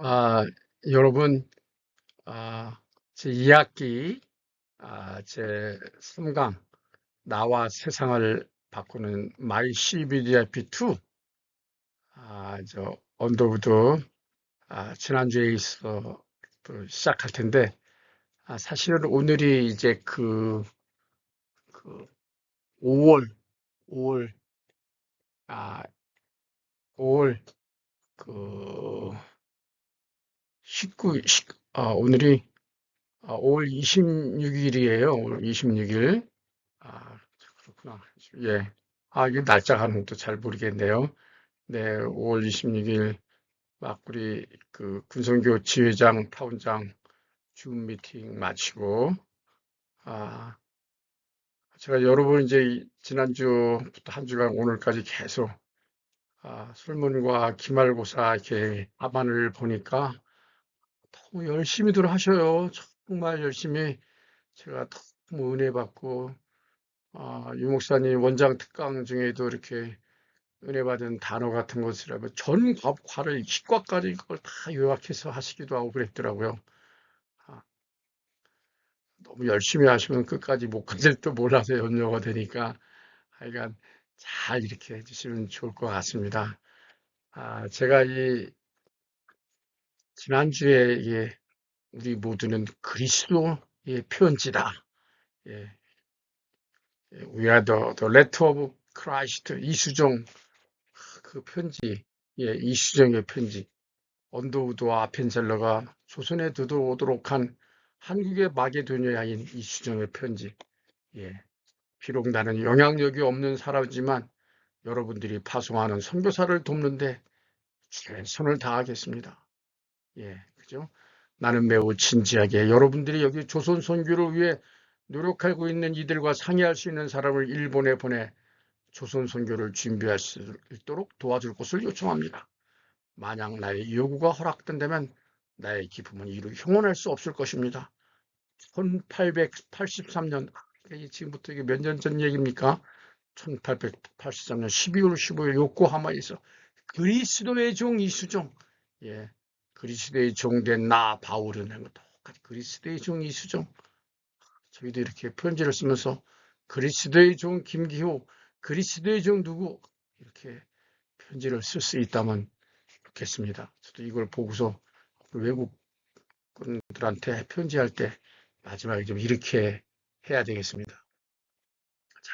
아, 여러분, 제 2학기, 제 3강, 나와 세상을 바꾸는 마이 CBDIP2, 언더우드, 지난주에 있어 또 시작할 텐데, 사실은 오늘이 이제 그 5월, 5월, 아, 5월, 그, 19, 오늘이 5월 26일이에요. 5월 26일. 아, 그렇구나. 예. 이게 날짜가는 또 잘 모르겠네요. 네, 5월 26일 막 우리 그 군성교 지회장, 타운장 줌 미팅 마치고, 아, 제가 여러 번 이제 지난주부터 한 주간 오늘까지 계속 술문과 기말고사 이렇게 답안을 보니까 너무 열심히들 하셔요. 정말 열심히 제가 너무 은혜 받고, 유 목사님 원장 특강 중에도 이렇게 은혜 받은 단어 같은 것이라면 전 과를 희과까지 그걸 다 요약해서 하시기도 하고 그랬더라고요. 아, 너무 열심히 하시면 끝까지 못 가질 또 몰라서 염려가 되니까 하여간 잘 이렇게 해주시면 좋을 것 같습니다. 제가 이 지난주에 이게 우리 모두는 그리스도의 편지다. 예, We are the letter of Christ. 이수정 그 편지, 이수정의 편지. 언더우드와 아펜젤러가 조선에 들어오도록 한 한국의 마게도니아인 이수정의 편지. 예. 비록 나는 영향력이 없는 사람이지만 여러분들이 파송하는 선교사를 돕는데 최선을 다하겠습니다. 예, 그죠? 나는 매우 진지하게 여러분들이 여기 조선 선교를 위해 노력하고 있는 이들과 상의할 수 있는 사람을 일본에 보내 조선 선교를 준비할 수 있도록 도와줄 것을 요청합니다. 만약 나의 요구가 허락된다면 나의 기쁨은 이루 형언할 수 없을 것입니다. 1883년, 지금부터 이게 몇 년 전 얘기입니까? 1883년 12월 15일 요코하마에서 그리스도의 종 이수종, 예, 그리스도의 종된 나 바울은 똑같이 그리스도의 종 이수종, 저희도 이렇게 편지를 쓰면서 그리스도의 종 김기호, 그리스도의 종 누구 이렇게 편지를 쓸 수 있다면 좋겠습니다. 저도 이걸 보고서 외국 분들한테 편지할 때 마지막에 좀 이렇게 해야 되겠습니다. 자,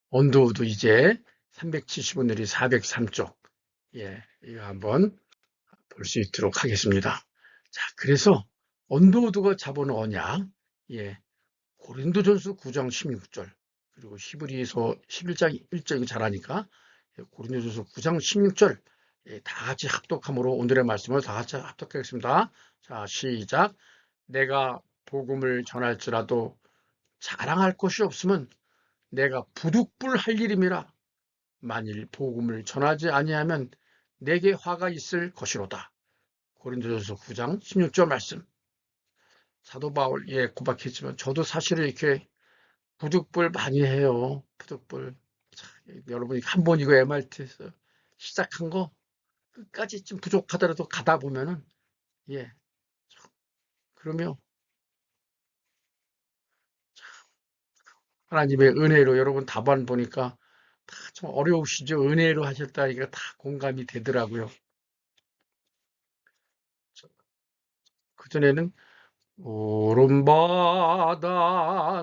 언더우드 이제 375내리 403쪽. 예, 이거 한번 볼 수 있도록 하겠습니다. 자, 그래서 언더우드가 잡은 언약, 예, 고린도전서 9장 16절, 그리고 히브리서 11장 1절이 잘하니까 고린도전서 9장 16절 다 같이 합독함으로 오늘의 말씀을 다 같이 합독하겠습니다. 자, 시작. 내가 복음을 전할지라도 자랑할 것이 없으면 내가 부득불할 일임이라. 만일 복음을 전하지 아니하면 내게 화가 있을 것이로다. 고린도전서 9장 16절 말씀. 사도 바울 고박했지만 저도 사실은 이렇게 부득불 많이 해요. 부득불. 자, 여러분이 한 번 이거 MRT에서 시작한 거 끝까지 좀 부족하더라도 가다 보면은 예 그러면 하나님의 은혜로 여러분 답안 보니까 다 좀 어려우시죠? 은혜로 하셨다니까 다 공감이 되더라고요. 그전에는 오른바다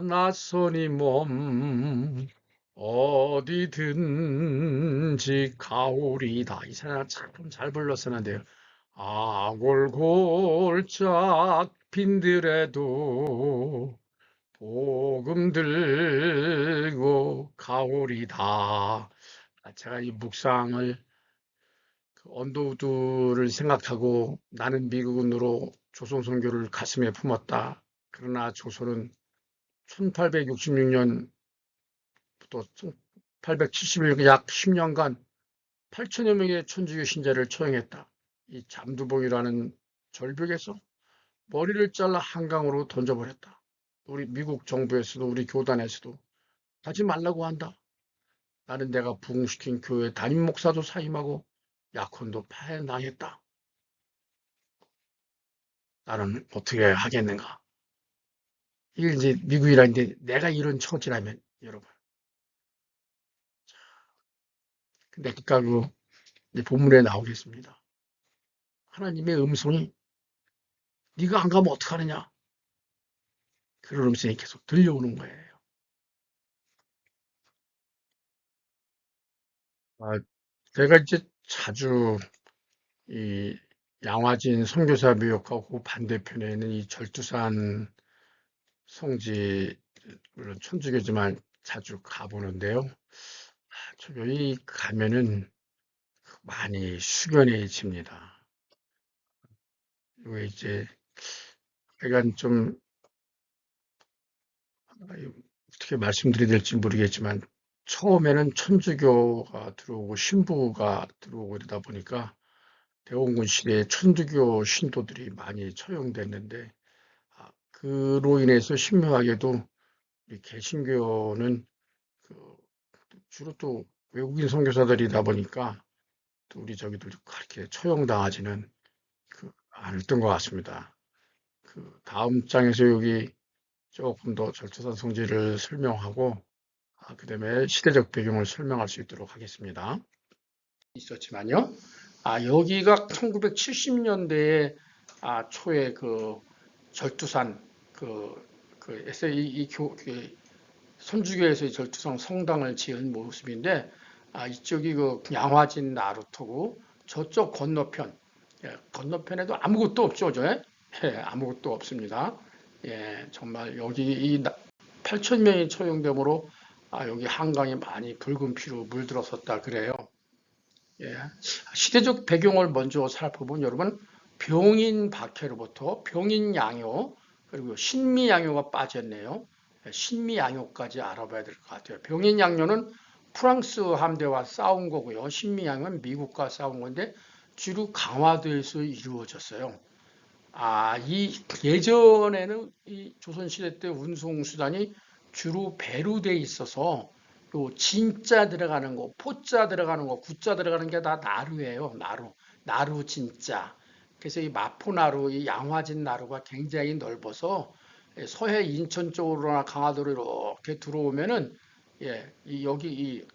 낯선이 몸 어디든지 가오리다. 이 사람 참 잘 불렀었는데요. 아골골짝 빈들에도 복음 들고 가오리다. 제가 이 묵상을 언더우드를 생각하고 나는 미국인으로 조선 선교를 가슴에 품었다. 그러나 조선은 1866년부터 1871년 약 10년간 8천여 명의 천주교 신자를 처형했다. 이 잠두봉이라는 절벽에서 머리를 잘라 한강으로 던져버렸다. 우리 미국 정부에서도 우리 교단에서도 하지 말라고 한다. 나는 내가 부흥시킨 교회 담임 목사도 사임하고 약혼도 파해당했다. 나는 어떻게 하겠는가. 이게 이제 미국이라는데 내가 이런 처지라면 여러분. 근데 아까 그 이제 본문에 나오겠습니다. 하나님의 음성이 네가 안 가면 어떡하느냐. 그런 음성이 계속 들려오는 거예요. 아, 제가 이제 자주 이 양화진 선교사 묘역하고 그 반대편에 있는 이 절두산 성지, 물론 천주교지만 자주 가보는데요. 저 여기 가면은 많이 숙연해집니다. 왜 이제 약간 좀 어떻게 말씀드려야 될지 모르겠지만 처음에는 천주교가 들어오고 신부가 들어오고 이러다 보니까 대원군 시대에 천주교 신도들이 많이 처형됐는데 그로 인해서 신묘하게도 우리 개신교는 그 주로 또 외국인 선교사들이다 보니까 또 우리 저기도 그렇게 처형당하지는 않았던 것 같습니다. 그 다음 장에서 여기 조금 더 절투산 성지를 설명하고 그다음에 시대적 배경을 설명할 수 있도록 하겠습니다. 있었지만요. 여기가 1970년대에 초에 그 절두산 에서 선주교에서 절두산 성당을 지은 모습인데 이쪽이 그 양화진 나루터고 저쪽 건너편 건너편에도 아무것도 없죠, 아무것도 없습니다. 정말 여기 이 8천 명이 처형되므로 여기 한강에 많이 붉은 피로 물들었었다 그래요. 시대적 배경을 먼저 살펴보면 여러분 병인 박해로부터 병인 양요 그리고 신미 양요가 빠졌네요. 신미 양요까지 알아봐야 될 것 같아요. 병인 양요는 프랑스 함대와 싸운 거고요. 신미 양요는 미국과 싸운 건데 주로 강화도에서 이루어졌어요. 이 예전에는 이 조선시대 때 운송수단이 주로 배로 돼 있어서 요 진자 들어가는 거, 포자 들어가는 거, 구자 들어가는 게 다 나루예요. 나루 진자. 그래서 이 마포나루, 이 양화진 나루가 굉장히 넓어서 서해 인천 쪽으로나 강화도로 이렇게 들어오면은 여기 이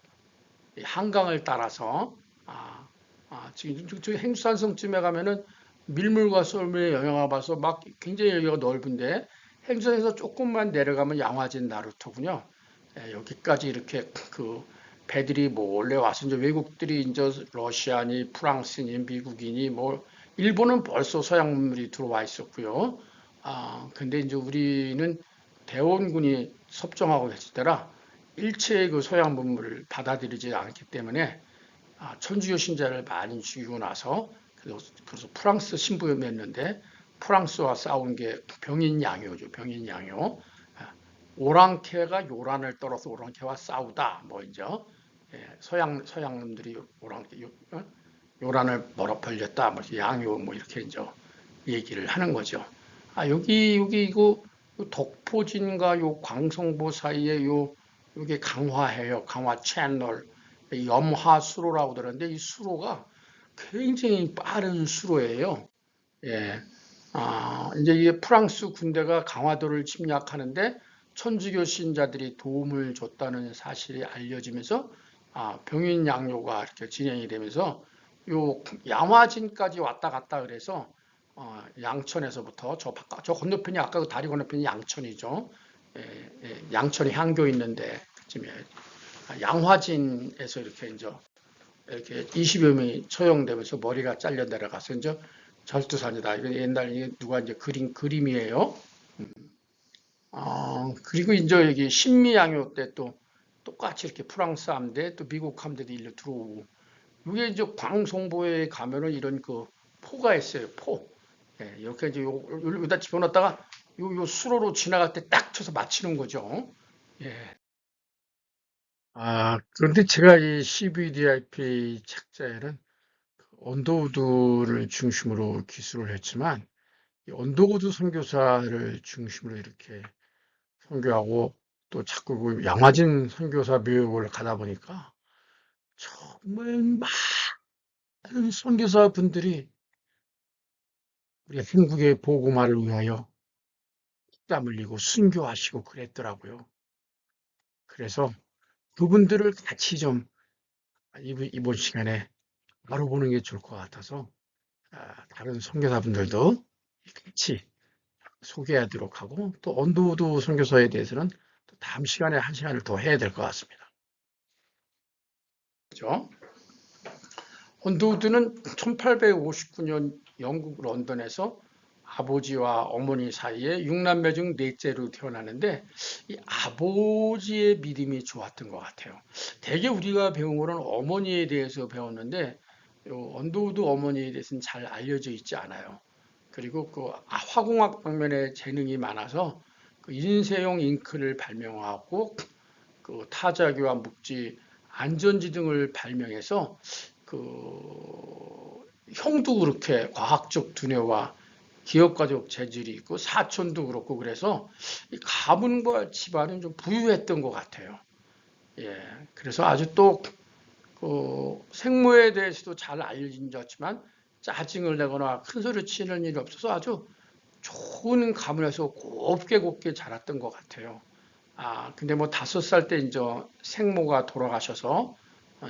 한강을 따라서 지금 저 행수산성쯤에 가면은 밀물과 썰물의 영향을 봐서 막 굉장히 여기가 넓은데 행선에서 조금만 내려가면 양화진 나루터군요. 여기까지 이렇게 그 배들이 몰래 와서 이제 외국들이 이제 러시아니, 프랑스니, 미국이니 뭐 일본은 벌써 서양물이 들어와 있었고요. 근데 이제 우리는 대원군이 섭정하고 했을 때라 일체의 그 서양 문물을 받아들이지 않기 때문에 천주교 신자를 많이 죽이고 나서 그래서 프랑스 신부였는데 프랑스와 싸운 게 병인양요죠. 병인양요. 오랑캐가 요란을 떨어서 오랑캐와 싸우다. 뭐 이제 서양놈들이 요란을 멀어 벌렸다. 뭐 양요 뭐 이렇게 이제 얘기를 하는 거죠. 여기 이거 덕포진과 요 광성보 사이에 요게 강화해요. 강화 채널. 염화수로라고 그러는데 이 수로가 굉장히 빠른 수로예요. 예. 이제 이게 프랑스 군대가 강화도를 침략하는데 천주교 신자들이 도움을 줬다는 사실이 알려지면서 병인 양요가 이렇게 진행이 되면서 요 양화진까지 왔다 갔다 그래서 양천에서부터 저 건너편이 아까 그 다리 건너편이 양천이죠. 양천이 향교 있는데 그쯤에 양화진에서 이렇게 20여 명이 처형되면서 머리가 잘려 내려가서 이제 절두산이다. 이거 옛날 에 누가 이제 그린 그림이에요. 그리고 이제 여기 신미양요 때 또 똑같이 이렇게 프랑스 함대 또 미국 함대도 일로 들어오고 이게 이제 광송보에 가면은 이런 그 포가 있어요. 포. 이렇게 이제 여기다 집어넣었다가 요 수로로 지나갈 때 딱 쳐서 맞히는 거죠. 예. 그런데 제가 이 CBDIP 책자에는 언더우드를 중심으로 기술을 했지만 이 언더우드 선교사를 중심으로 이렇게 선교하고 또 자꾸 그 양화진 선교사 묘역을 가다 보니까 정말 많은 선교사 분들이 우리 한국의 복음화를 위하여 땀 흘리고 순교하시고 그랬더라고요. 그래서 그분들을 같이 좀 이번 시간에 알아보는 게 좋을 것 같아서 다른 선교사분들도 같이 소개하도록 하고 또 언도우드 선교사에 대해서는 또 다음 시간에 한 시간을 더 해야 될 것 같습니다. 그죠? 언도우드는 1859년 영국 런던에서 아버지와 어머니 사이에 6남매 중 넷째로 태어나는데 이 아버지의 믿음이 좋았던 것 같아요. 대개 우리가 배운 거는 어머니에 대해서 배웠는데 언도우드 어머니에 대해서는 잘 알려져 있지 않아요. 그리고 그 화공학 방면에 재능이 많아서 그 인쇄용 잉크를 발명하고 그 타자기와 묵지, 안전지 등을 발명해서 그 형도 그렇게 과학적 두뇌와 기업가적 재질이 있고 사촌도 그렇고 그래서 이 가문과 집안은 좀 부유했던 것 같아요. 예, 그래서 아주 또 그 생모에 대해서도 잘 알려졌지만 짜증을 내거나 큰 소리 치는 일이 없어서 아주 좋은 가문에서 곱게 곱게 자랐던 것 같아요. 근데 뭐 5살 때 이제 생모가 돌아가셔서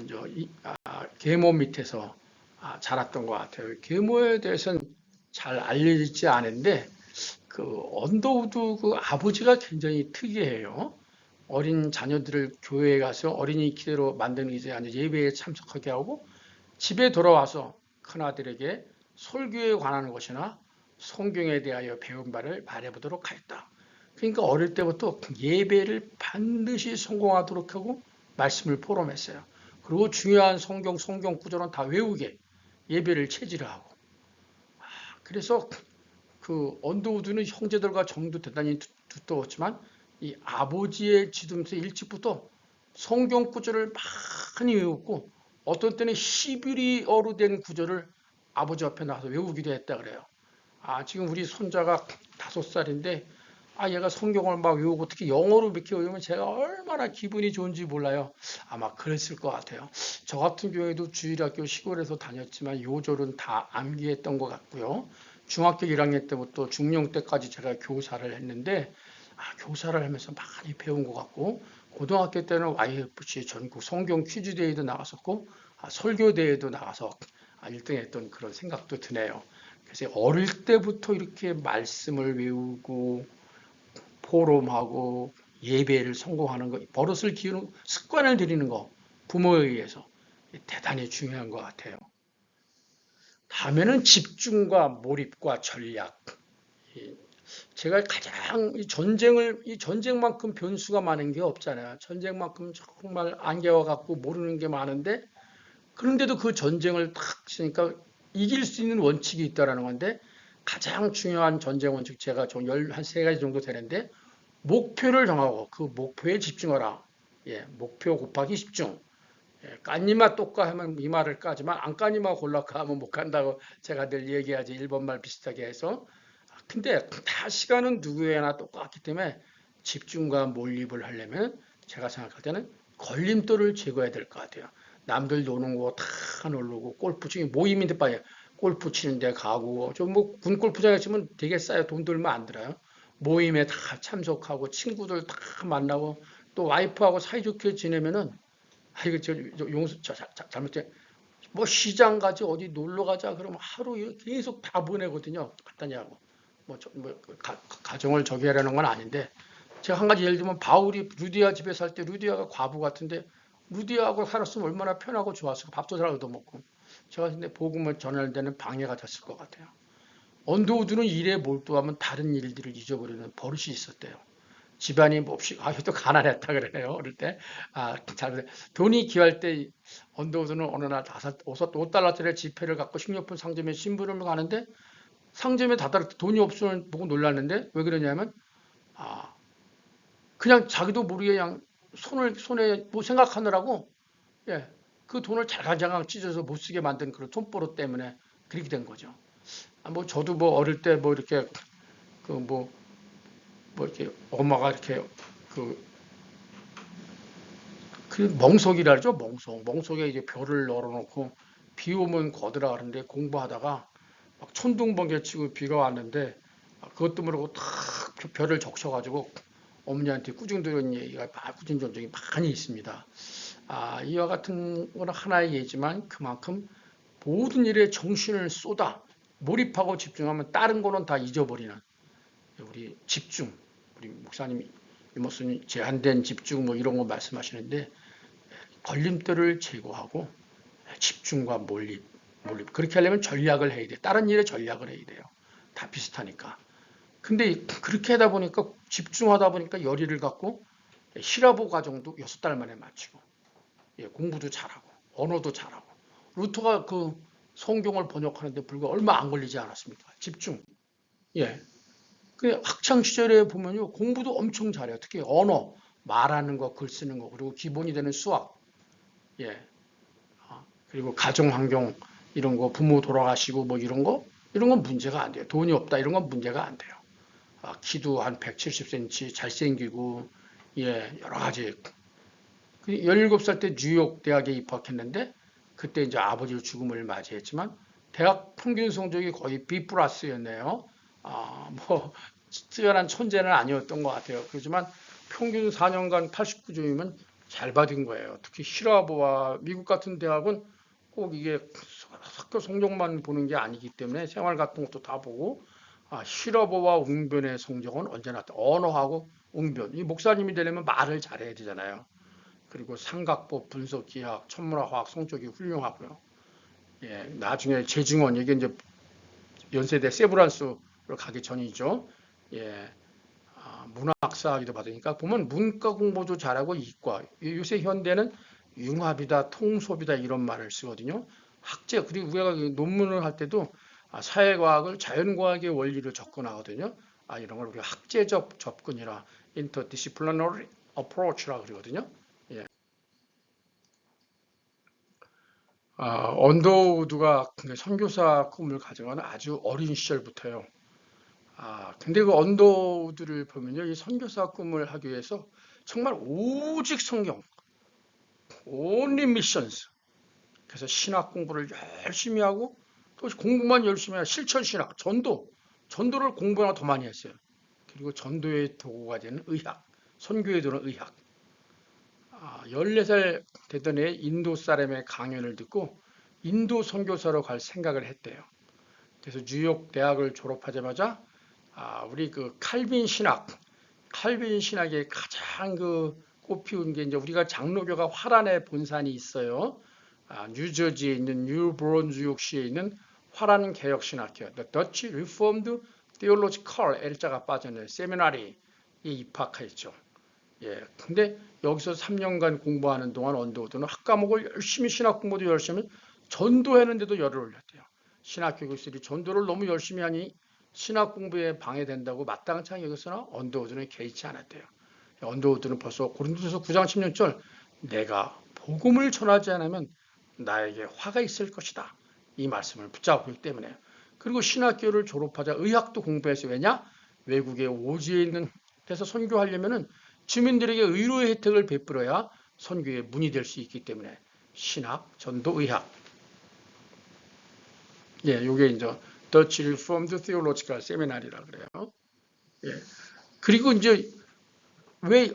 이제 계모 밑에서 자랐던 것 같아요. 계모에 대해서는 잘 알려지지 않은데 그 언더우드 그 아버지가 굉장히 특이해요. 어린 자녀들을 교회에 가서 어린이 기대로 만든 의자에 앉아 예배에 참석하게 하고 집에 돌아와서 큰아들에게 설교에 관한 것이나 성경에 대하여 배운 바를 말해보도록 하였다. 그러니까 어릴 때부터 예배를 반드시 성공하도록 하고 말씀을 포럼했어요. 그리고 중요한 성경 구절은 다 외우게 예배를 체질을 하고. 그래서 그 언더우드는 형제들과 정도 대단히 두터웠지만 이 아버지의 지도면서 일찍부터 성경 구절을 많이 외웠고 어떤 때는 히브리어로 된 구절을 아버지 앞에 나와서 외우기도 했다 그래요. 지금 우리 손자가 5살인데 얘가 성경을 막 외우고 특히 영어로 이렇게 외우면 제가 얼마나 기분이 좋은지 몰라요. 아마 그랬을 것 같아요. 저 같은 경우에도 주일학교 시골에서 다녔지만 요절은 다 암기했던 것 같고요. 중학교 1학년 때부터 중령 때까지 제가 교사를 했는데 교사를 하면서 많이 배운 것 같고 고등학교 때는 YFC 전국 성경 퀴즈 대회도 나갔었고 설교 대회도 나가서 1등 했던 그런 생각도 드네요. 그래서 어릴 때부터 이렇게 말씀을 외우고 포럼하고 예배를 성공하는 거, 버릇을 기우는 습관을 들이는 거, 부모에 의해서 대단히 중요한 것 같아요. 다음에는 집중과 몰입과 전략. 제가 가장 이 전쟁만큼 변수가 많은 게 없잖아요. 전쟁만큼 정말 안개와 같고 모르는 게 많은데 그런데도 그 전쟁을 탁 치니까 이길 수 있는 원칙이 있다라는 건데 가장 중요한 전쟁 원칙 제가 좀 한 3가지 정도 되는데 목표를 정하고 그 목표에 집중하라. 예, 목표 곱하기 집중. 깐니마 똑까 하면 이 말을 까지만 안 까니마 골라까 하면 못 간다고 제가 늘 얘기하지 일본말 비슷하게 해서 근데 다 시간은 누구에나 똑같기 때문에 집중과 몰입을 하려면 제가 생각할 때는 걸림돌을 제거해야 될 것 같아요. 남들 노는 거 다 놀고 골프 치기 모임인데 빠져 골프 치는 데 가고 좀 뭐 군 골프장에 치면 되게 싸요. 돈 들면 안 들어요. 모임에 다 참석하고 친구들 다 만나고 또 와이프하고 사이좋게 지내면은 이거 용수 잘못돼 뭐 시장 가지 어디 놀러 가자 그러면 하루 계속 다 보내거든요. 갔다냐고. 뭐 가정을 저기 하려는 건 아닌데 제가 한 가지 예를 들면 바울이 루디아 집에 살 때 루디아가 과부 같은데 루디아하고 살았으면 얼마나 편하고 좋았을까. 밥도 잘 얻어먹고. 제가 근데 복음을 전할 때는 방해가 됐을 것 같아요. 언더우드는 일에 몰두하면 다른 일들을 잊어버리는 버릇이 있었대요. 집안이 몹시 또 가난했다 그러네요. 어릴 때. 잘 돈이 귀할 때 언더우드는 어느 날 5달러짜리 지폐를 갖고 식료품 상점에 심부름을 가는데 상점에 다다를 때 돈이 없으면 보고 놀랐는데 왜 그러냐면 아 그냥 자기도 모르게 그냥 손에 뭐 생각하느라고 예, 그 돈을 잘가장 찢어서 못 쓰게 만든 그런 돈버릇 때문에 그렇게 된 거죠. 뭐 저도 뭐 어릴 때 뭐 이렇게 뭐 이렇게 엄마가 이렇게 그, 그 멍석이라 그러죠. 멍석에 이제 별을 널어놓고 비 오면 거들어 가는데 공부하다가 막 천둥번개 치고 비가 왔는데 그것도 모르고 탁 별을 적셔가지고 어머니한테 꾸중 들은 얘기가 꾸중 전적이 많이 있습니다. 이와 같은 건 하나의 예지만 그만큼 모든 일에 정신을 쏟아 몰입하고 집중하면 다른 거는 다 잊어버리는 우리 집중, 우리 목사님이 이모스님 제한된 집중 뭐 이런 거 말씀하시는데 걸림돌을 제거하고 집중과 몰입 그렇게 하려면 전략을 해야 돼. 다른 일에 전략을 해야 돼요. 다 비슷하니까. 근데 그렇게 하다 보니까 집중하다 보니까 열의를 갖고 히라보 과정도 6달 만에 마치고 공부도 잘하고 언어도 잘하고 루터가 그 성경을 번역하는데 불과 얼마 안 걸리지 않았습니까? 집중. 예. 그 학창 시절에 보면요 공부도 엄청 잘해요. 특히 언어, 말하는 거, 글 쓰는 거 그리고 기본이 되는 수학. 예. 그리고 가정 환경 이런 거 부모 돌아가시고 뭐 이런 건 문제가 안 돼요. 돈이 없다 이런 건 문제가 안 돼요. 키도 한 170cm 잘생기고 여러 가지 17살 때 뉴욕 대학에 입학했는데 그때 이제 아버지 죽음을 맞이했지만 대학 평균 성적이 거의 B 플러스였네요. 뭐 뛰어난 천재는 아니었던 것 같아요. 그렇지만 평균 4년간 89점이면 잘 받은 거예요. 특히 시라보와 미국 같은 대학은 꼭 이게 학교 성적만 보는 게 아니기 때문에 생활 같은 것도 다 보고 시라보와 웅변의 성적은 언제나 언어하고 웅변. 이 목사님이 되려면 말을 잘해야 되잖아요. 그리고 삼각법, 분석기학, 천문화학 성적이 훌륭하고요. 나중에 재증원 이게 이제 연세대 세브란스를 가기 전이죠. 예, 문학사학위도 받으니까 보면 문과 공부도 잘하고 이과 요새 현대는 융합이다, 통섭이다 이런 말을 쓰거든요. 학제 그리고 우리가 논문을 할 때도 사회과학을 자연과학의 원리를 접근하거든요. 이런 걸 우리가 학제적 접근이라 interdisciplinary approach라 그러거든요. 예. 언더우드가 선교사 꿈을 가져가는 아주 어린 시절부터요. 근데 그 언더우드를 보면요, 이 선교사 꿈을 하기 위해서 정말 오직 성경, only missions. 그래서 신학 공부를 열심히 하고 또 공부만 열심히 하고 실천 신학, 전도를 공부나 더 많이 했어요. 그리고 전도의 도구가 되는 의학, 선교에 들어온 의학. 14살 되던 해 인도 사람의 강연을 듣고 인도 선교사로 갈 생각을 했대요. 그래서 뉴욕 대학을 졸업하자마자 우리 그 칼빈 신학의 가장 그 꽃피운 게 이제 우리가 장로교가 화란의 본산이 있어요. 뉴저지에 있는 뉴브론즈욕시에 있는 화란 개혁 신학교, The Dutch Reformed Theological L자가 빠졌네요. 세미나리에 입학했죠. 근데 여기서 3년간 공부하는 동안 언더우드는 학과목을 열심히 신학 공부도 열심히 전도했는데도 열을 올렸대요. 신학교 교수들이 전도를 너무 열심히 하니 신학 공부에 방해된다고 마땅치 여기서나 언더우드는 개의치 않았대요. 언더우드는 벌써 고린도서 9장 16절 내가 복음을 전하지 않으면 나에게 화가 있을 것이다. 이 말씀을 붙잡고 있기 때문에 그리고 신학교를 졸업하자 의학도 공부해서 왜냐? 외국에 오지에 있는 데서 선교하려면은 주민들에게 의료의 혜택을 베풀어야 선교의 문이 될 수 있기 때문에 신학, 전도, 의학. 요게 이제 Dutch Reformed Theological Seminary라 그래요. 그리고 이제 왜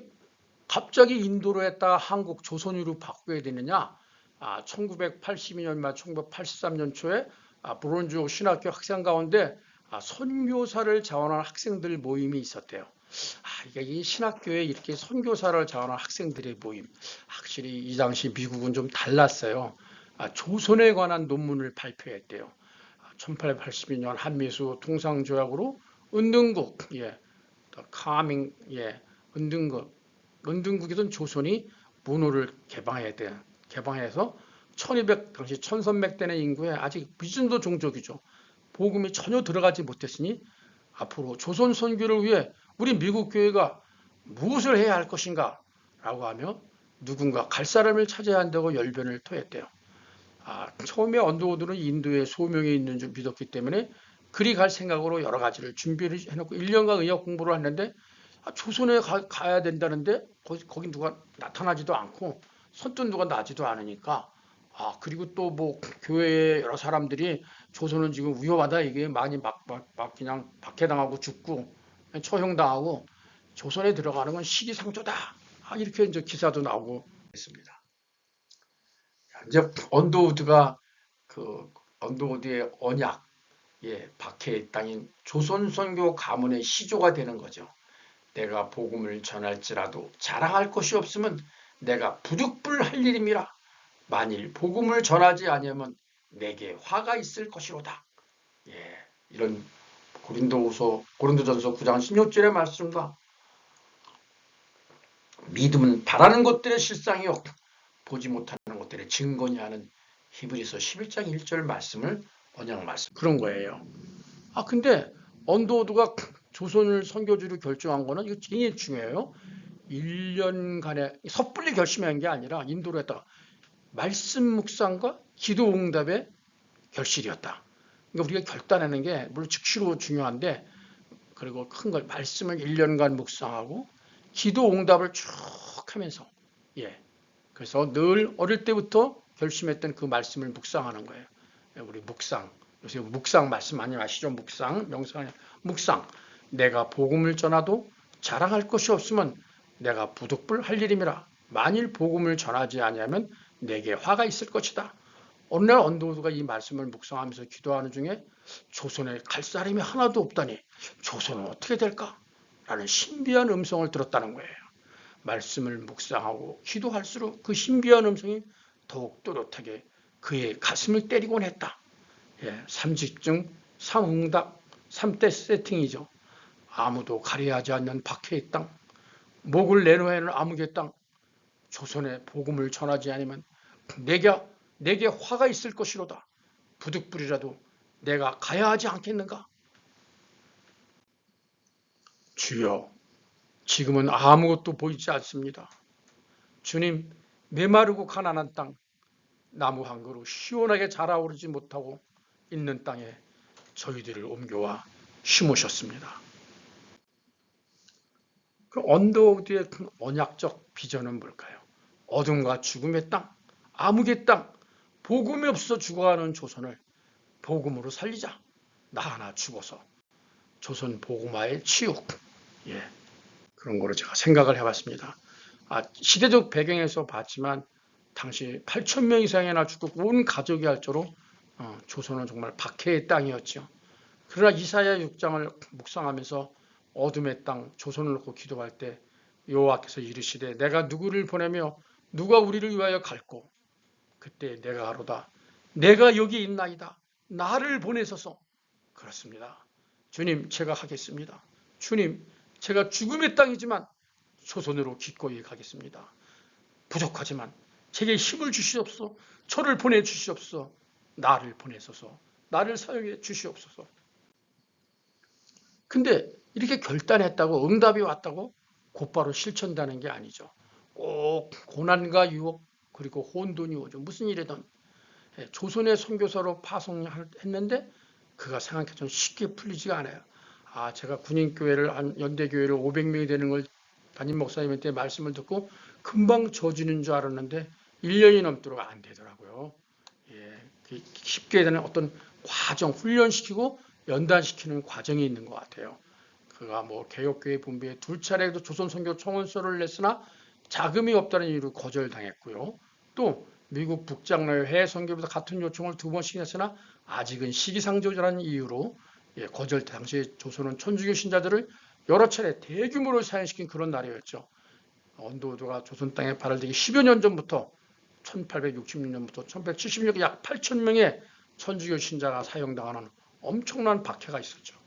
갑자기 인도로 했다 한국 조선으로 바꾸게 되느냐? 1982년 말 1983년 초에 브론즈족 신학교 학생 가운데 선교사를 자원한 학생들 모임이 있었대요. 이게 이 신학교에 이렇게 선교사를 자원한 학생들의 모임. 확실히 이 당시 미국은 좀 달랐어요. 조선에 관한 논문을 발표했대요. 1882년 한미수 통상조약으로 은등국, 카밍, 은등국이던 조선이 문호를 개방해서 1200, 당시 1300대의 인구에 아직 미준도 종족이죠. 복음이 전혀 들어가지 못했으니 앞으로 조선 선교를 위해 우리 미국 교회가 무엇을 해야 할 것인가 라고 하며 누군가 갈 사람을 찾아야 한다고 열변을 토했대요. 처음에 언더우드는 인도에 소명이 있는 줄 믿었기 때문에 그리 갈 생각으로 여러 가지를 준비를 해놓고 1년간 의학 공부를 했는데 조선에 가야 된다는데 거기 누가 나타나지도 않고 선뜻 누가 나지도 않으니까 그리고 또 뭐 교회 여러 사람들이 조선은 지금 위험하다 이게 많이 막 그냥 박해당하고 죽고 처형당하고 조선에 들어가는 건 시기상조다. 이렇게 이제 기사도 나오고 있습니다. 이제 언더우드가 그 언더우드의 언약, 박해의 땅인 조선 선교 가문의 시조가 되는 거죠. 내가 복음을 전할지라도 자랑할 것이 없으면 내가 부득불할 일임이라. 만일 복음을 전하지 아니하면 내게 화가 있을 것이로다. 이런 고린도전서 9장 16절의 말씀과 믿음은 바라는 것들의 실상이요 보지 못하는 것들의 증거니 하는 히브리서 11장 1절 말씀을 언약 말씀 그런 거예요. 근데 언더우드가 조선을 선교지로 결정한 거는 이거 굉장히 중요해요. 1년간의 섣불리 결심한 게 아니라 인도로 했다가 말씀 묵상과 기도 응답의 결실이었다. 그러니까 우리가 결단하는 게 물론 즉시로 중요한데 그리고 큰 걸 말씀을 1년간 묵상하고 기도 응답을 쭉 하면서 그래서 늘 어릴 때부터 결심했던 그 말씀을 묵상하는 거예요. 우리 묵상 요새 묵상 말씀 많이 아시죠? 묵상 명상 묵상 내가 복음을 전하도 자랑할 것이 없으면 내가 부득불할 일임이라. 만일 복음을 전하지 아니하면 내게 화가 있을 것이다. 어느 날 언더우드가 이 말씀을 묵상하면서 기도하는 중에 조선에 갈 사람이 하나도 없다니 조선은 어떻게 될까? 라는 신비한 음성을 들었다는 거예요. 말씀을 묵상하고 기도할수록 그 신비한 음성이 더욱 또렷하게 그의 가슴을 때리곤 했다. 삼직증, 삼응답, 3대 세팅이죠. 아무도 가려하지 않는 박해의 땅, 목을 내놓아야 하는 암흑의 땅, 조선에 복음을 전하지 않으면 내게 화가 있을 것이로다. 부득불이라도 내가 가야 하지 않겠는가? 주여, 지금은 아무것도 보이지 않습니다. 주님, 메마르고 가난한 땅, 나무 한 그루 시원하게 자라오르지 못하고 있는 땅에 저희들을 옮겨와 심으셨습니다. 그 언더우드의 언약적 비전은 뭘까요? 어둠과 죽음의 땅, 암흑의 땅, 복음이 없어 죽어가는 조선을 복음으로 살리자. 나 하나 죽어서 조선 복음화의 치욕. 그런 거로 제가 생각을 해봤습니다. 시대적 배경에서 봤지만 당시 8,000명 이상이나 죽고 온 가족이 할 정도로 조선은 정말 박해의 땅이었죠. 그러나 이사야 6장을 묵상하면서 어둠의 땅 조선을 놓고 기도할 때 여호와께서 이르시되 내가 누구를 보내며 누가 우리를 위하여 갈고 그때 내가 하로다 내가 여기 있나이다 나를 보내소서. 그렇습니다. 주님 제가 하겠습니다. 주님 제가 죽음의 땅이지만 조선으로 기꺼이 가겠습니다. 부족하지만 제게 힘을 주시옵소서. 저를 보내주시옵소서. 나를 보내소서. 나를 사용해 주시옵소서. 근데 이렇게 결단했다고 응답이 왔다고 곧바로 실천되는 게 아니죠. 꼭 고난과 유혹 그리고 혼돈이 오죠. 무슨 일이든 조선의 선교사로 파송했는데 그가 생각했던 쉽게 풀리지가 않아요. 제가 군인교회를 한 연대교회를 500명이 되는 걸 담임 목사님한테 말씀을 듣고 금방 져지는 줄 알았는데 1년이 넘도록 안 되더라고요. 쉽게 되는 어떤 과정, 훈련시키고 연단시키는 과정이 있는 것 같아요. 그가 뭐 개혁교회 분부에 2차례도 조선선교 청원서를 냈으나 자금이 없다는 이유로 거절당했고요. 또 미국 북장로회 해외선교부도 같은 요청을 2번씩 했으나 아직은 시기상조라는 이유로 거절. 당시 조선은 천주교 신자들을 여러 차례 대규모로 사형시킨 그런 나라였죠. 언더우드가 조선 땅에 발을 들기 10여 년 전부터 1866년부터 1876년 약 8,000명의 천주교 신자가 사형당하는 엄청난 박해가 있었죠.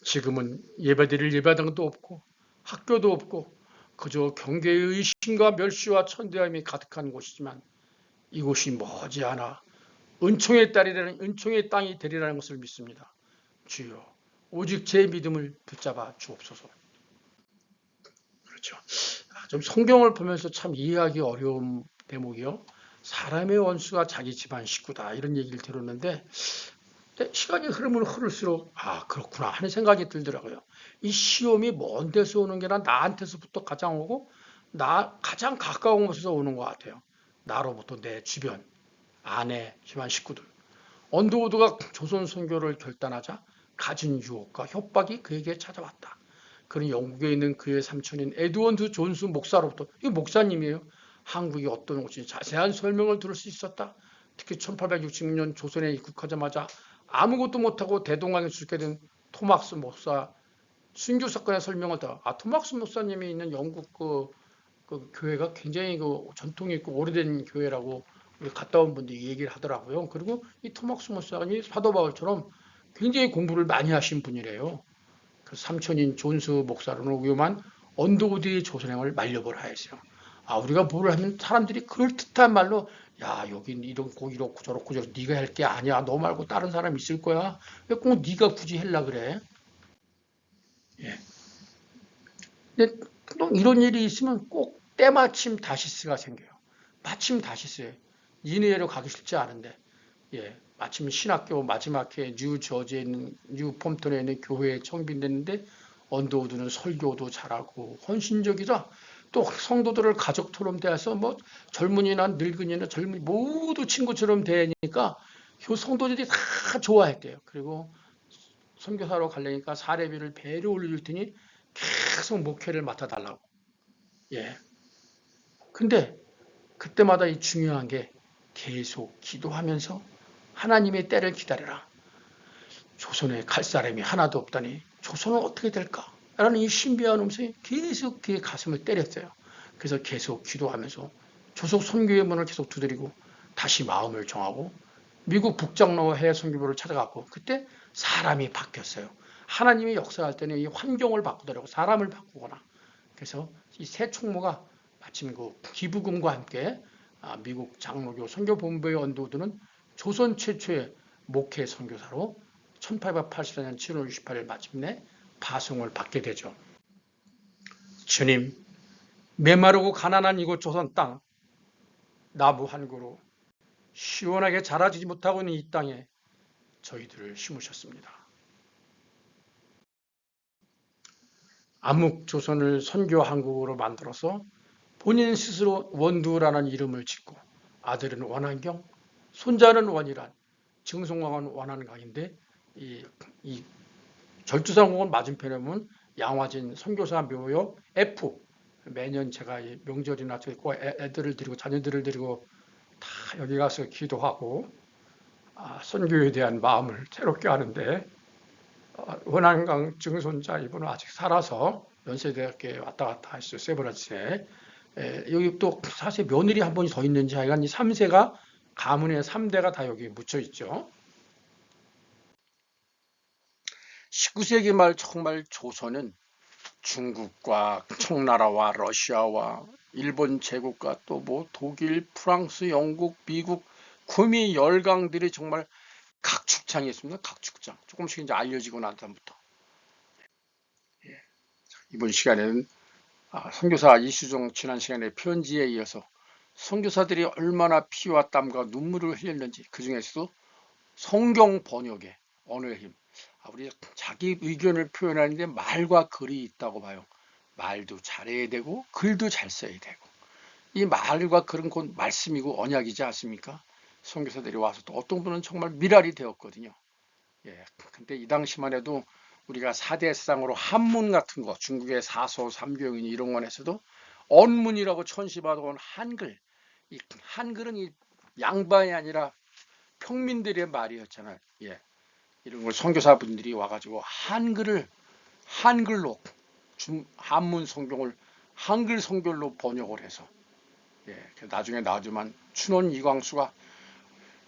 지금은 예배드릴 예배당도 없고 학교도 없고 그저 경계의 의심과 멸시와 천대함이 가득한 곳이지만 이곳이 머지않아 은총의 땅이 되리라는 것을 믿습니다. 주여 오직 제 믿음을 붙잡아 주옵소서. 그렇죠. 좀 성경을 보면서 참 이해하기 어려운 대목이요. 사람의 원수가 자기 집안 식구다 이런 얘기를 들었는데 시간이 흐르면 흐를수록 그렇구나 하는 생각이 들더라고요. 이 시험이 먼 데서 오는 게 아니라 나한테서부터 가장 오고 가장 가까운 곳에서 오는 것 같아요. 나로부터 내 주변, 아내, 집안 식구들. 언더우드가 조선 선교를 결단하자 가진 유혹과 협박이 그에게 찾아왔다. 그는 영국에 있는 그의 삼촌인 에드원드 존스 목사로부터, 이 목사님이에요. 한국이 어떤 곳인지 자세한 설명을 들을 수 있었다. 특히 1866년 조선에 입국하자마자 아무것도 못하고 대동강에 죽게 된 토막스 목사 순교 사건의 설명을 다. 토막스 목사님이 있는 영국 그 교회가 굉장히 그 전통이 있고 오래된 교회라고 갔다 온 분들이 얘기를 하더라고요. 그리고 이 토막스 목사님이 사도 바울처럼 굉장히 공부를 많이 하신 분이래요. 그 삼촌인 존스 목사로는 위험한 언더우드의 조선행을 말려보라 했어요. 우리가 뭘 하면 사람들이 그럴듯한 말로 야, 여긴 이렇고 이렇고 저렇고 저렇고 네가 할 게 아니야. 너 말고 다른 사람 있을 거야. 왜 꼭 네가 굳이 하려 그래? 예. 근데 또 이런 일이 있으면 꼭 때마침 다시스가 생겨요. 마침 다시스에 이내로 가기 쉽지 않은데, 예, 마침 신학교 마지막 해 뉴저지에 있는 뉴폼턴에 있는 교회에 청빙됐는데 언더우드는 설교도 잘하고 헌신적이다. 또 성도들을 가족처럼 대해서 뭐 젊은이나 늙은이나 젊은이 모두 친구처럼 대하니까 성도들이 다 좋아했대요. 그리고 선교사로 가려니까 사례비를 배로 올려줄 테니 계속 목회를 맡아달라고. 예. 근데 그때마다 이 중요한 게 계속 기도하면서 하나님의 때를 기다려라. 조선에 갈 사람이 하나도 없다니 조선은 어떻게 될까? 라는 이 신비한 음성이 계속 그의 가슴을 때렸어요. 그래서 계속 기도하면서 조선 선교의 문을 계속 두드리고 다시 마음을 정하고 미국 북장로 해외 선교부를 찾아갔고 그때 사람이 바뀌었어요. 하나님이 역사할 때는 이 환경을 바꾸더라고 사람을 바꾸거나 그래서 이 새 총무가 마침 그 기부금과 함께 미국 장로교 선교본부의 언도들은 조선 최초의 목회 선교사로 1884년 7월 28일 마침내 파송을 받게 되죠. 주님, 메마르고 가난한 이곳 조선 땅, 나무 한 그루 시원하게 자라지지 못하고 있는 이 땅에 저희들을 심으셨습니다. 암묵조선을 선교한국으로 만들어서 본인 스스로 원두라는 이름을 짓고 아들은 원한경, 손자는 원이란, 증송왕은 원한강인데 이 절주상공원 맞은편에 보면 양화진 선교사 묘역 F 매년 제가 명절이나 애들을 데리고 자녀들을 데리고 다 여기 가서 기도하고 선교에 대한 마음을 새롭게 하는데 원한강 증손자 이분은 아직 살아서 연세대학교에 왔다 갔다 했어요. 세브란스에. 여기 또 사실 며느리 한 분이 더 있는지 하여간 이 3세가 가문의 3대가 다 여기 묻혀 있죠. 19세기 말 정말 조선은 중국과 청나라와 러시아와 일본 제국과 또 뭐 독일, 프랑스, 영국, 미국 구미 열강들이 정말 각축장이 있습니다. 각축장. 조금씩 이제 알려지고 난 다음부터. 이번 시간에는 선교사 이수종 지난 시간에 편지에 이어서 선교사들이 얼마나 피와 땀과 눈물을 흘렸는지 그 중에서도 성경 번역의 언어의 힘. 우리 자기 의견을 표현하는데 말과 글이 있다고 봐요. 말도 잘해야 되고 글도 잘 써야 되고 이 말과 글은 곧 말씀이고 언약이지 않습니까? 선교사들이 와서 또 어떤 분은 정말 미랄이 되었거든요. 예, 근데 이 당시만 해도 우리가 사대상으로 한문 같은 거 중국의 사서 삼교인 이런 거에서도 언문이라고 천시받아온 한글 이 한글은 이 양반이 아니라 평민들의 말이었잖아요. 예, 이런 걸 선교사분들이 와가지고 한글로 한문 성경을 한글 성결로 번역을 해서 나중에 나오지만 춘원 이광수가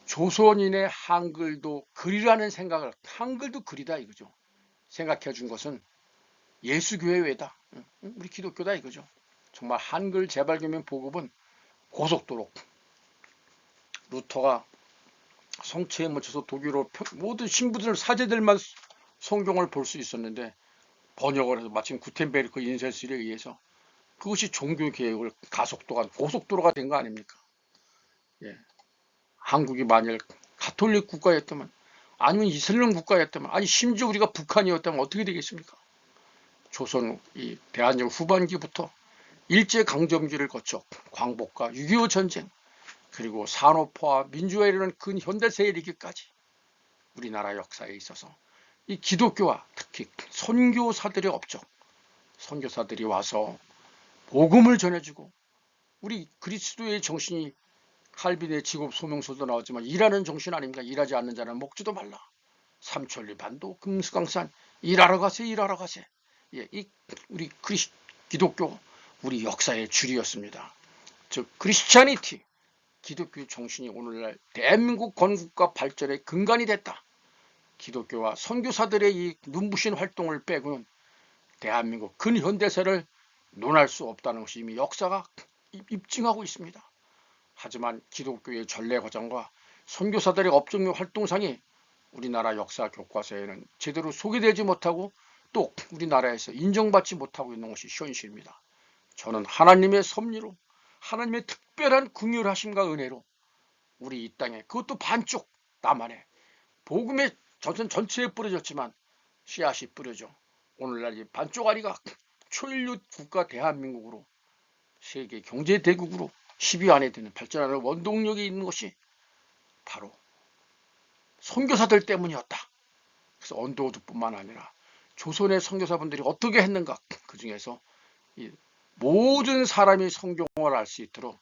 조선인의 한글도 글이라는 생각을 한글도 글이다 이거죠. 생각해 준 것은 예수교회다. 우리 기독교다 이거죠. 정말 한글 재발견 보급은 고속도로 루터가 성체에 묻혀서 독일어 모든 신부들 사제들만 성경을 볼 수 있었는데 번역을 해서 마침 구텐베르크 인쇄술에 의해서 그것이 종교개혁을 고속도로가 된 거 아닙니까? 예. 한국이 만일 가톨릭 국가였다면 아니면 이슬람 국가였다면 아니 심지어 우리가 북한이었다면 어떻게 되겠습니까? 조선 이 대한민국 후반기부터 일제강점기를 거쳐 광복과 6.25 전쟁 그리고 산업화와 민주화에 이르는 근현대세에 이르기까지 우리나라 역사에 있어서 이 기독교와 특히 선교사들의 업적, 선교사들이 와서 복음을 전해주고 우리 그리스도의 정신이 칼빈의 직업 소명서도 나왔지만 일하는 정신 아닙니까? 일하지 않는 자는 먹지도 말라. 삼천리 반도 금수강산 일하러 가세 일하러 가세. 예, 우리 기독교 우리 역사의 줄이었습니다. 즉 크리스찬이티 기독교 정신이 오늘날 대한민국 건국과 발전의 근간이 됐다. 기독교와 선교사들의 이 눈부신 활동을 빼고는 대한민국 근현대사를 논할 수 없다는 것이 이미 역사가 입증하고 있습니다. 하지만 기독교의 전례 과정과 선교사들의 업적용 활동상이 우리나라 역사 교과서에는 제대로 소개되지 못하고 또 우리나라에서 인정받지 못하고 있는 것이 현실입니다. 저는 하나님의 섭리로 하나님의 특별한 긍휼하심과 은혜로 우리 이 땅에 그것도 반쪽 남한에 복음의 전체에 뿌려졌지만 씨앗이 뿌려져 오늘날 이 반쪽아리가 초인류 국가 대한민국으로 세계 경제 대국으로 10위 안에 드는 발전하는 원동력이 있는 것이 바로 선교사들 때문이었다. 그래서 언더우드뿐만 아니라 조선의 선교사분들이 어떻게 했는가 그 중에서 모든 사람이 성경을 알 수 있도록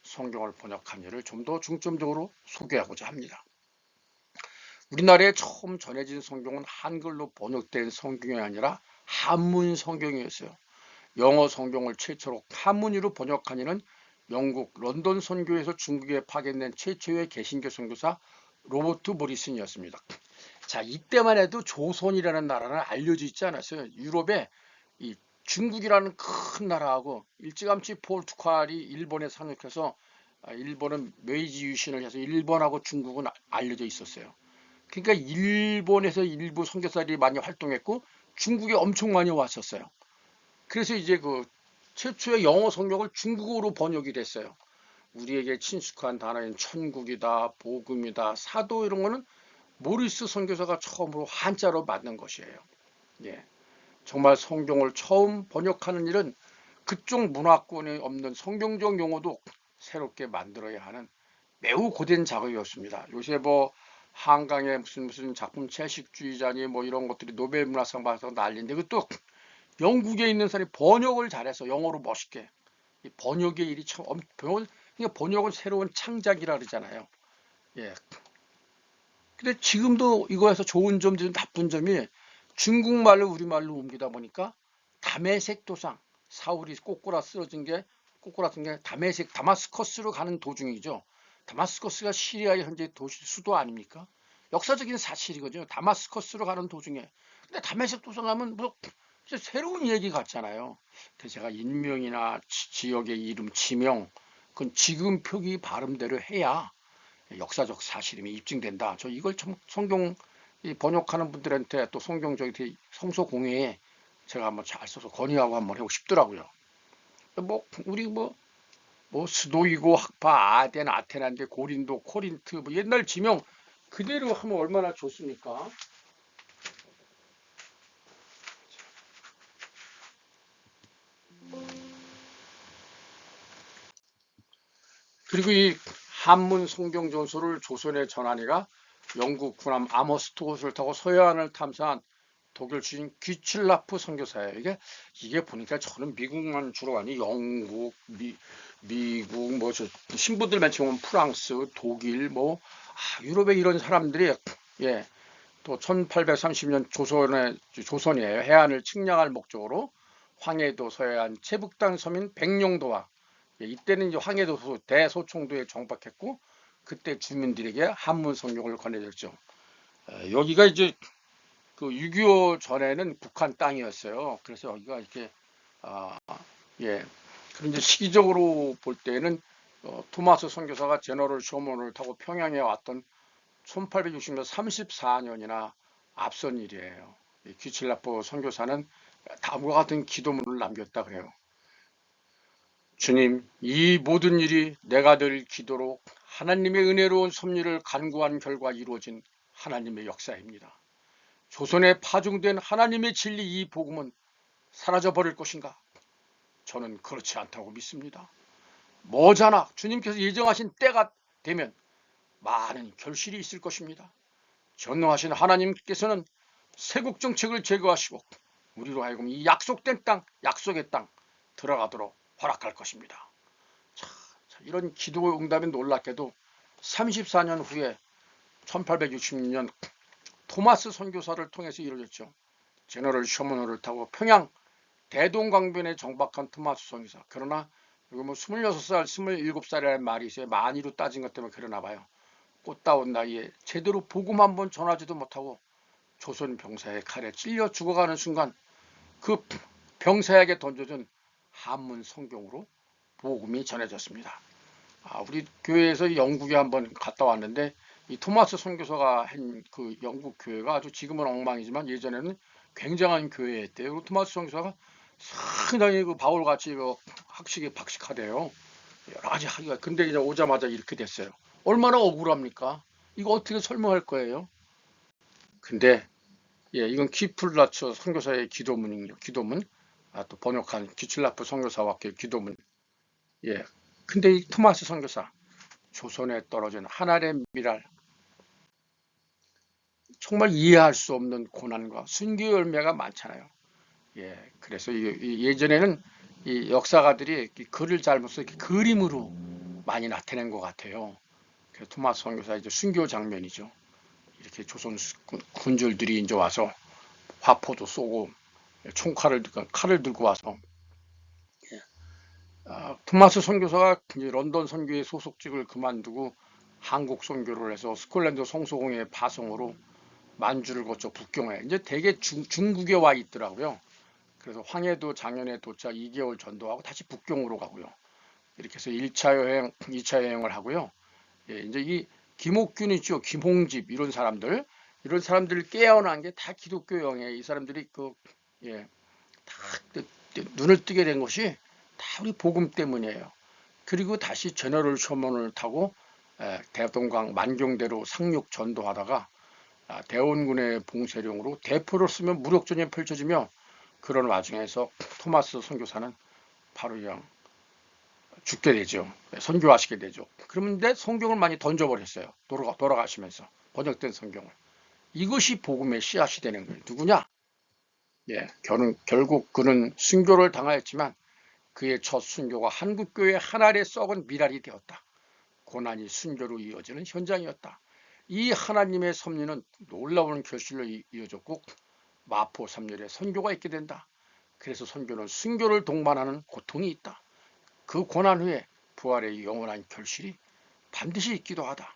성경을 번역한 일을 좀 더 중점적으로 소개하고자 합니다. 우리나라에 처음 전해진 성경은 한글로 번역된 성경이 아니라 한문 성경이었어요. 영어 성경을 최초로 한문으로 번역한 이는 영국 런던 선교에서 중국에 파견된 최초의 개신교 선교사 로버트 모리슨이었습니다. 자, 이때만 해도 조선이라는 나라는 알려져 있지 않았어요. 유럽에 이 중국이라는 큰 나라하고 일찌감치 포르투갈이 일본에 상륙해서 일본은 메이지 유신을 해서 일본하고 중국은 알려져 있었어요. 그러니까 일본에서 일부 선교사들이 많이 활동했고 중국에 엄청 많이 왔었어요. 그래서 이제 그 최초의 영어 성경을 중국어로 번역이 됐어요. 우리에게 친숙한 단어인 천국이다, 복음이다, 사도 이런 거는 모리스 선교사가 처음으로 한자로 만든 것이에요. 예, 정말 성경을 처음 번역하는 일은 그쪽 문화권에 없는 성경적 용어도 새롭게 만들어야 하는 매우 고된 작업이었습니다. 요새 뭐 한강에 무슨 작품 채식주의자니 뭐 이런 것들이 노벨 문학상 받아서 난리인데 그것도 영국에 있는 사람이 번역을 잘해서 영어로 멋있게 이 번역의 일이 참 번역은 새로운 창작이라 그러잖아요. 예. 근데 지금도 이거에서 좋은 점도 나쁜 점이 중국말로 우리말로 옮기다 보니까 다메섹 도상 사울이 꼬꾸라 쓰러진 게 다메섹 다마스커스로 가는 도중이죠. 다마스커스가 시리아의 현재 수도 아닙니까? 역사적인 사실이거든요. 다마스커스로 가는 도중에. 근데 다메섹 도상 가면 뭐 새로운 얘기 같잖아요. 그래서 제가 인명이나 지역의 이름, 지명, 그건 지금 표기 발음대로 해야 역사적 사실임이 입증된다. 저 이걸 참 성경 번역하는 분들한테 또 성경적인 성서 공회에 제가 한번 잘 써서 건의하고 한번 해보고 싶더라고요. 뭐 우리 뭐 스도이고 학파 아덴 아테나인데 고린도 코린트 뭐 옛날 지명 그대로 하면 얼마나 좋습니까? 그리고 이 한문 성경 전서를 조선에 전한 이가 영국 군함 아머스트롯을 타고 서해안을 탐사한 독일 주인 귀칠라프 선교사예요. 이게 보니까 저는 미국만 주로 가니 영국, 미국 뭐 저 신부들 맨 처음 프랑스, 독일 뭐 유럽에 이런 사람들이 예, 또 1830년 조선이에요. 해안을 측량할 목적으로 황해도 서해안 최북단 섬인 백령도와 이때는 이제 황해도 대소총도에 정박했고 그때 주민들에게 한문 성경을 건네줬죠. 여기가 이제 그 6.25 전에는 북한 땅이었어요. 그래서 여기가 이렇게 예. 그런데 시기적으로 볼 때는 토마스 선교사가 제너럴 쇼먼을 타고 평양에 왔던 1860년 34년이나 앞선 일이에요. 귀칠라프 선교사는 다음과 같은 기도문을 남겼다 그래요. 주님, 이 모든 일이 내가 늘 기도로 하나님의 은혜로운 섭리를 간구한 결과 이루어진 하나님의 역사입니다. 조선에 파종된 하나님의 진리 이 복음은 사라져 버릴 것인가? 저는 그렇지 않다고 믿습니다. 머지않아 주님께서 예정하신 때가 되면 많은 결실이 있을 것입니다. 전능하신 하나님께서는 세국 정책을 제거하시고 우리로 하여금 이 약속된 땅, 약속의 땅 들어가도록 허락할 것입니다. 자, 이런 기도 응답에 놀랍게도 34년 후에 1866년 토마스 선교사를 통해서 이루어졌죠. 제너럴 셔먼호를 타고 평양 대동강변에 정박한 토마스 선교사. 그러나 이거 뭐 26살, 27살이라는 말이 있어요. 만이로 따진 것 때문에 그러나 봐요. 꽃다운 나이에 제대로 복음 한 번 전하지도 못하고 조선 병사의 칼에 찔려 죽어가는 순간 그 병사에게 던져준 한문 성경으로 복음이 전해졌습니다. 우리 교회에서 영국에 한번 갔다 왔는데 이 토마스 선교사가 한 그 영국 교회가 아주 지금은 엉망이지만 예전에는 굉장한 교회였대요. 그리고 토마스 선교사가 상당히 그 바울같이 그 학식에 박식하대요. 여러 가지 하기가. 근데 이제 오자마자 이렇게 됐어요. 얼마나 억울합니까? 이거 어떻게 설명할 거예요? 근데 이건 키플라처 선교사의 기도문이요. 기도문. 또 번역한 기칠라프 선교사와 기도문. 근데 이 토마스 선교사 조선에 떨어진 하나의 미랄, 정말 이해할 수 없는 고난과 순교 열매가 많잖아요. 그래서 예전에는 이 역사가들이 글을 잘못 써 그림으로 많이 나타낸 것 같아요. 그래서 토마스 선교사 이제 순교 장면이죠. 이렇게 조선 군졸들이 이제 와서 화포도 쏘고 칼을 들고 와서 토마스 선교사가 런던 선교의 소속직을 그만두고 한국 선교를 해서 스콜랜드 성소공회 파송으로 만주를 거쳐 북경에 이제 대개 중국에 와 있더라고요. 그래서 황해도 장현에 도착 2개월 전도하고 다시 북경으로 가고요. 이렇게 해서 1차 여행, 2차 여행을 하고요. 이제 이 김옥균 있죠. 김홍집 이런 사람들을 깨어난 게 다 기독교 영에 이 사람들이 다 눈을 뜨게 된 것이 다 우리 복음 때문이에요. 그리고 다시 제너럴 셔먼을 타고 대동강 만경대로 상륙 전도하다가 대원군의 봉쇄령으로 대포를 쓰면 무력전이 펼쳐지며 그런 와중에서 토마스 선교사는 바로 그냥 죽게 되죠. 선교하시게 되죠. 그런데 성경을 많이 던져버렸어요. 돌아가시면서 번역된 성경을. 이것이 복음의 씨앗이 되는 거예요. 누구냐? 결국 그는 순교를 당하였지만 그의 첫 순교가 한국교회 한 알에 썩은 미랄이 되었다. 고난이 순교로 이어지는 현장이었다. 이 하나님의 섭리는 놀라운 결실로 이어졌고 마포 3렬에 선교가 있게 된다. 그래서 선교는 순교를 동반하는 고통이 있다. 그 고난 후에 부활의 영원한 결실이 반드시 있기도 하다.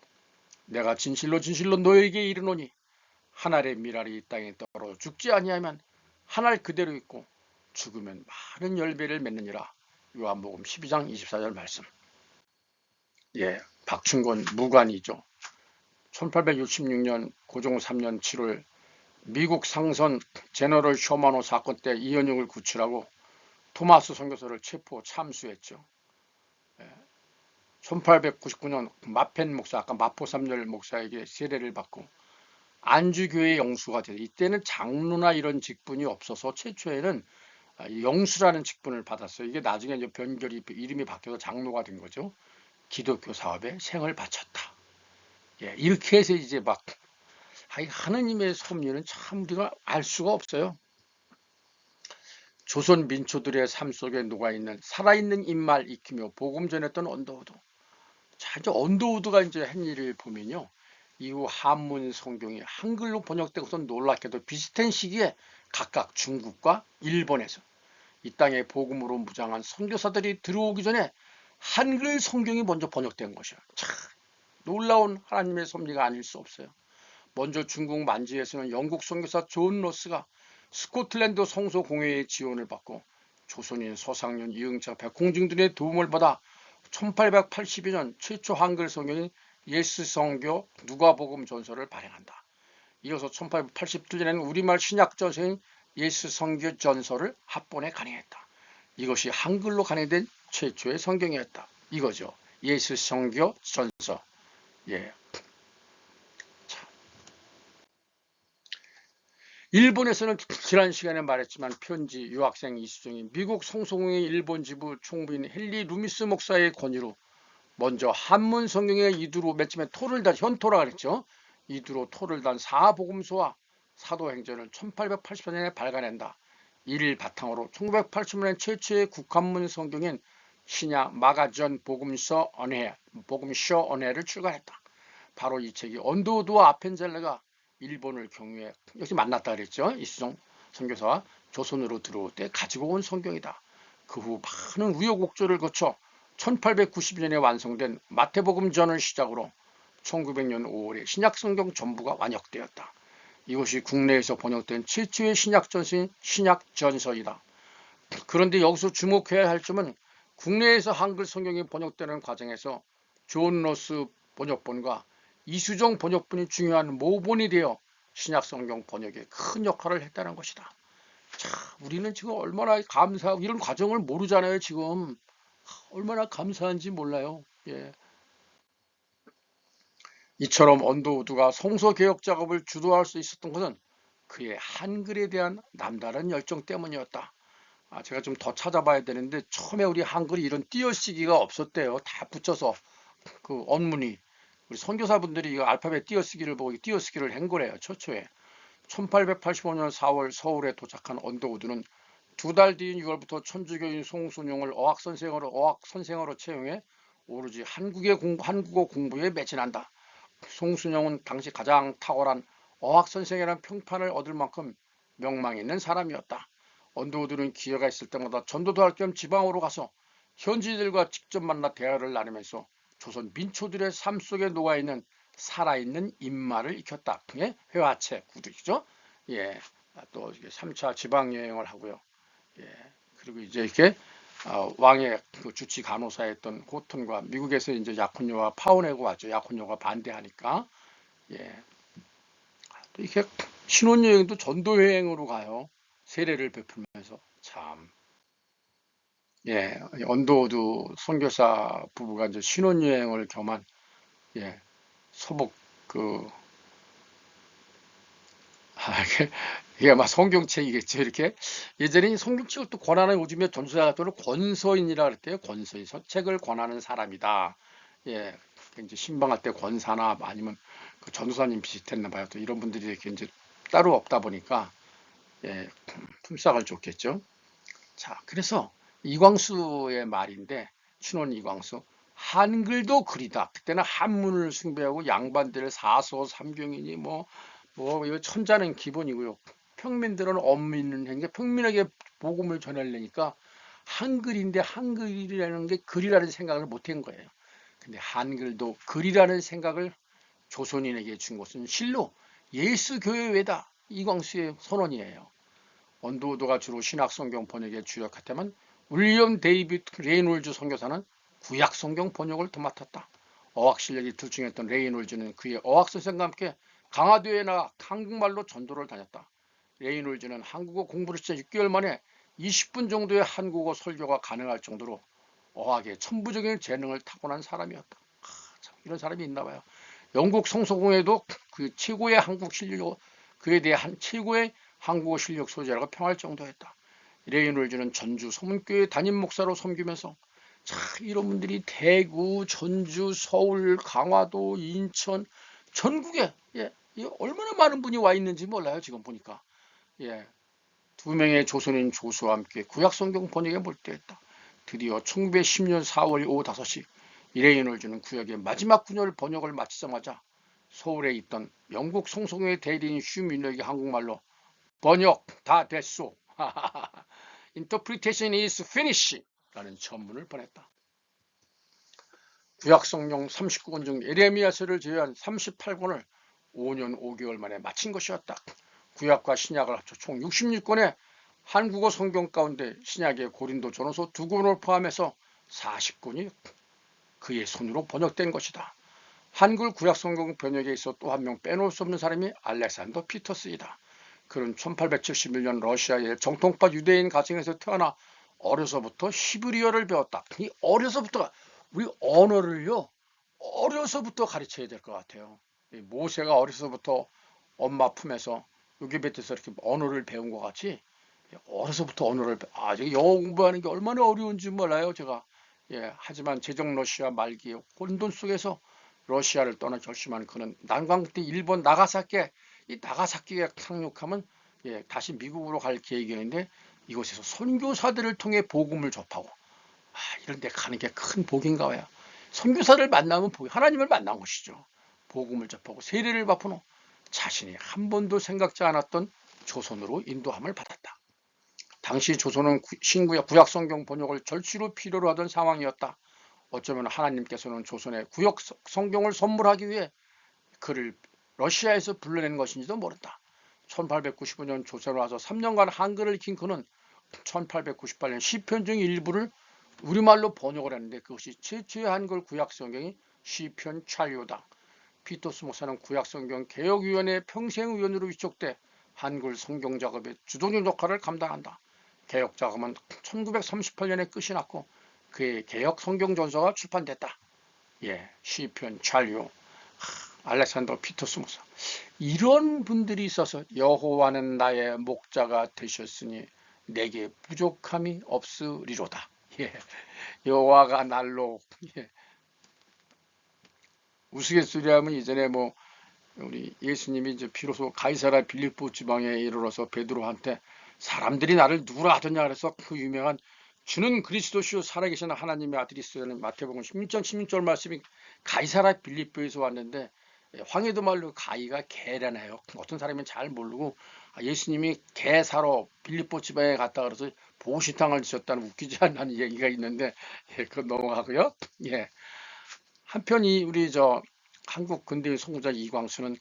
내가 진실로 너에게 이르노니 한 알의 미랄이 이 땅에 떨어져 죽지 아니하면 한 알 그대로 있고 죽으면 많은 열매를 맺느니라. 요한복음 12장 24절 말씀. 박충건 무관이죠. 1866년 고종 3년 7월 미국 상선 제너럴 쇼마노 사건 때 이현용을 구출하고 토마스 선교사를 체포 참수했죠. 1899년 마펜 목사, 아까 마포 3열 목사에게 세례를 받고 안주교회 영수가 돼요. 이때는 장로나 이런 직분이 없어서 최초에는 영수라는 직분을 받았어요. 이게 나중에 이제 변결이 이름이 바뀌어서 장로가 된 거죠. 기독교 사업에 생을 바쳤다. 이렇게 해서 이제 막 하느님의 섭리는 참 우리가 알 수가 없어요. 조선 민초들의 삶 속에 녹아있는 살아있는 인말 익히며 복음 전했던 언더우드. 자, 이제 언더우드가 이제 한 일을 보면요. 이후 한문 성경이 한글로 번역되고서 놀랍게도 비슷한 시기에 각각 중국과 일본에서 이 땅에 복음으로 무장한 선교사들이 들어오기 전에 한글 성경이 먼저 번역된 것이야. 참 놀라운 하나님의 섭리가 아닐 수 없어요. 먼저 중국 만주에서는 영국 선교사 존 로스가 스코틀랜드 성소공회의 지원을 받고 조선인 서상윤, 이응차, 백홍증 등의 도움을 받아 1882년 최초 한글 성경인 예수성교 누가복음 전서를 발행한다. 이어서 1887년에는 우리말 신약 전서인 예수성교 전서를 합본에 간행했다. 이것이 한글로 간행된 최초의 성경이었다. 이거죠. 예수성교 전서. 일본에서는 지난 시간에 말했지만 편지 유학생 이수정이 미국 송송의 일본 지부 총부인 헨리 루미스 목사의 권유로 먼저 한문 성경의 이두로 맨 처음에 토를 단 현토라 그랬죠. 이두로 토를 단 사복음서와 사도행전을 1884년에 발간한다. 이를 바탕으로 1980년 최초의 국한문 성경인 신약 마가전 복음서 언해를 출간했다. 바로 이 책이 언더우드와 아펜젤러가 일본을 경유해 여기 만났다 그랬죠. 이수정 선교사와 조선으로 들어올 때 가지고 온 성경이다. 그 후 많은 우여곡절을 거쳐 1890년에 완성된 마태복음전을 시작으로 1900년 5월에 신약성경 전부가 완역되었다. 이것이 국내에서 번역된 최초의 신약전서이다. 그런데 여기서 주목해야 할 점은 국내에서 한글 성경이 번역되는 과정에서 존 로스 번역본과 이수정 번역본이 중요한 모본이 되어 신약성경 번역에 큰 역할을 했다는 것이다. 자, 우리는 지금 얼마나 감사하고 이런 과정을 모르잖아요. 지금 얼마나 감사한지 몰라요. 예. 이처럼 언더우드가 성서개혁 작업을 주도할 수 있었던 것은 그의 한글에 대한 남다른 열정 때문이었다. 제가 좀 더 찾아봐야 되는데 처음에 우리 한글이 이런 띄어쓰기가 없었대요. 다 붙여서 그 언문이 우리 선교사분들이 이 알파벳 띄어쓰기를 보고 띄어쓰기를 한 거래요. 최초에 1885년 4월 서울에 도착한 언더우드는 두 달 뒤인 6월부터 천주교인 송순용을 어학 선생으로 채용해 오로지 한국어 공부에 매진한다. 송순용은 당시 가장 탁월한 어학 선생이라는 평판을 얻을 만큼 명망 있는 사람이었다. 언더우드는 기회가 있을 때마다 전도도 할 겸 지방으로 가서 현지인들과 직접 만나 대화를 나누면서 조선 민초들의 삶 속에 녹아있는 살아있는 인마를 익혔다. 회화책 구두죠. 예, 또 3차 지방 여행을 하고요. 예, 그리고 이제 이렇게 왕의 그 주치 간호사였던 호튼과 미국에서 이제 약혼녀가 파혼하고 왔죠. 약혼녀가 반대하니까. 예, 또 이렇게 신혼여행도 전도여행으로 가요. 세례를 베풀면서 참. 예, 언더우드 선교사 부부가 이제 신혼여행을 겸한 예, 소복 그 이게 막 성경책이겠죠. 이렇게 예전에 성경책을 또 권하는 요즘에 전도사 같은 권서인이라 그랬대요. 권서인 책을 권하는 사람이다. 예, 이제 신방할 때 권사나 아니면 그 전도사님 비슷했나 봐요. 또 이런 분들이 이렇게 이제 따로 없다 보니까 예, 품삯을 줬겠죠. 자, 그래서 이광수의 말인데 신원 이광수 한글도 글이다. 그때는 한문을 숭배하고 양반들을 사서 삼경이니 이거 천자는 기본이고요. 평민들은 엄민은 행게 평민에게 복음을 전하려니까 한글인데 한글이라는 게 글이라는 생각을 못한 거예요. 근데 한글도 글이라는 생각을 조선인에게 준 것은 실로 예수교회외다. 이광수의 선언이에요. 언더우드가 주로 신약성경 번역에 주력했다면 윌리엄 데이비드 레이놀즈 선교사는 구약성경 번역을 도맡았다. 어학 실력이 들중했던 레이놀즈는 그의 어학 선생과 함께 강화도에 나가 한국말로 전도를 다녔다. 레이놀즈는 한국어 공부를 시작 6개월 만에 20분 정도의 한국어 설교가 가능할 정도로 어학에 천부적인 재능을 타고난 사람이었다. 참, 이런 사람이 있나 봐요. 영국 성서공회도 그 최고의 한국 실력, 그에 대해 최고의 한국어 실력 소재라고 평할 정도였다. 레이놀즈는 전주 소문교회 담임 목사로 섬기면서 참 이런 분들이 대구, 전주, 서울, 강화도, 인천, 전국에 얼마나 많은 분이 와 있는지 몰라요. 지금 보니까 두 명의 조선인 조수와 함께 구약성경 번역에 몰두했다. 드디어 1910년 4월 오후 5시 레이놀즈는 구약의 마지막 구절 번역을 마치자마자 서울에 있던 영국 성서공회 대리인 휴 밀러에게 한국말로 번역 다 됐소. Interpretation is finished. 라는 전문을 보냈다. 구약성경 39권 중 예레미야서를 제외한 38권을 5년 5개월 만에 마친 것이었다. 구약과 신약을 합쳐 총 66권의 한국어 성경 가운데 신약의 고린도 전후서 2권을 포함해서 40권이 그의 손으로 번역된 것이다. 한글 구약 성경 번역에 있어 또 한 명 빼놓을 수 없는 사람이 알렉산더 피터스이다. 그는 1871년 러시아의 정통파 유대인 가정에서 태어나 어려서부터 히브리어를 배웠다. 이 어려서부터 우리 언어를요 어려서부터 가르쳐야 될 것 같아요. 모세가 어려서부터 엄마 품에서 요괴베트에서 이렇게 언어를 배운 것 같이 어려서부터 언어를 제가 영어 공부하는 게 얼마나 어려운지 몰라요, 제가. 하지만 제정 러시아 말기에 혼돈 속에서 러시아를 떠나 결심한 그는 난강 때 일본 나가사키에 이 나가사키에 상륙하면 다시 미국으로 갈 계획이었는데 이곳에서 선교사들을 통해 복음을 접하고 이런 데 가는 게 큰 복인가 봐요. 선교사를 만나면 하나님을 만난 것이죠. 복음을 접하고 세례를 받은 후 자신이 한 번도 생각지 않았던 조선으로 인도함을 받았다. 당시 조선은 신구약 구약 성경 번역을 절치로 필요로 하던 상황이었다. 어쩌면 하나님께서는 조선에 구약 성경을 선물하기 위해 그를 러시아에서 불러낸 것인지도 모른다. 1895년 조선에 와서 3년간 한글을 익힌 그는 1898년 시편 중 일부를 우리말로 번역을 했는데 그것이 최초의 한글 구약 성경이 시편 찰요다. 피토스 목사는 구약성경 개혁위원회 평생위원으로 위촉돼 한글 성경 작업의 주도적 역할을 감당한다. 개혁 작업은 1938년에 끝이 났고 그의 개혁 성경 전서가 출판됐다. 시편, 찰요, 알렉산더 피토스 목사. 이런 분들이 있어서 여호와는 나의 목자가 되셨으니 내게 부족함이 없으리로다. 여호와가 날로 우스갯소리하면 이전에 우리 예수님이 이제 비로소 가이사라 빌립보 지방에 이르러서 베드로한테 사람들이 나를 누구라 하더냐 그래서 그 유명한 주는 그리스도시요 살아계신 하나님의 아들이시라는 마태복음 16장 16절 말씀이 가이사라 빌립보에서 왔는데 황해도 말로 가이가 개라네요. 어떤 사람은 잘 모르고 예수님이 개 사러 빌립보 지방에 갔다 그래서 보시탕을 드셨다는 웃기지 않는 얘기가 있는데 그건 넘어가고요. 한편 우리 한국 근대의 선구자 이광수는